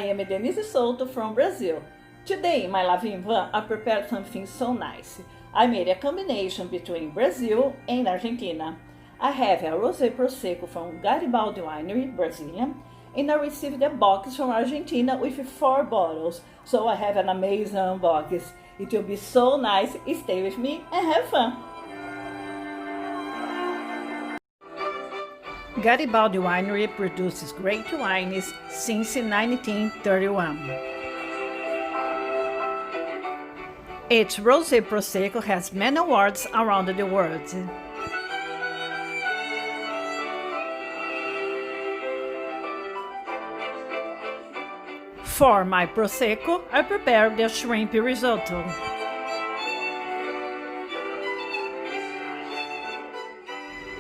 am Denise Souto from Brazil. Today in my Lavin van I prepared something so nice. I made a combination between Brazil and Argentina. I have a Rosé Prosecco from Garibaldi Winery, Brazilian, and I received a box from Argentina with 4 bottles, so I have an amazing box. It will be so nice. Stay with me and have fun! Garibaldi Winery produces great wines since 1931. Its Rosé Prosecco has many awards around the world. For my Prosecco, I prepared the shrimp risotto.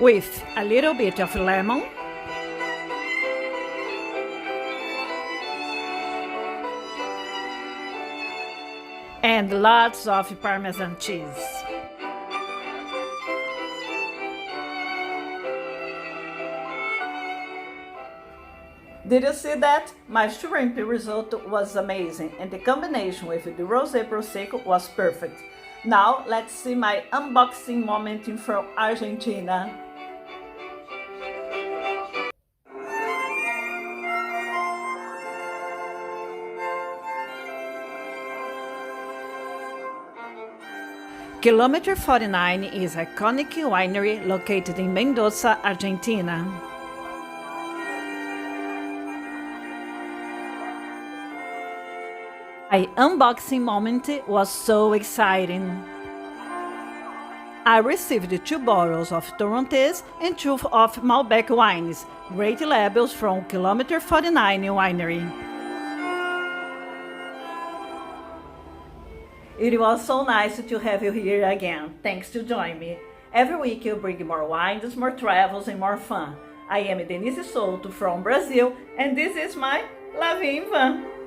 With a little bit of lemon, and lots of Parmesan cheese. Did you see that? My shrimp risotto was amazing and the combination with the Rosé Prosecco was perfect. Now let's see my unboxing moment from Argentina. Kilometer 49 is an iconic winery located in Mendoza, Argentina. My unboxing moment was so exciting. I received 2 bottles of Torrontés and 2 of Malbec wines, great labels from Kilometer 49 Winery. It was so nice to have you here again. Thanks to join me. Every week you bring more wines, more travels and more fun. I am Denise Souto from Brazil and this is my Lavin van.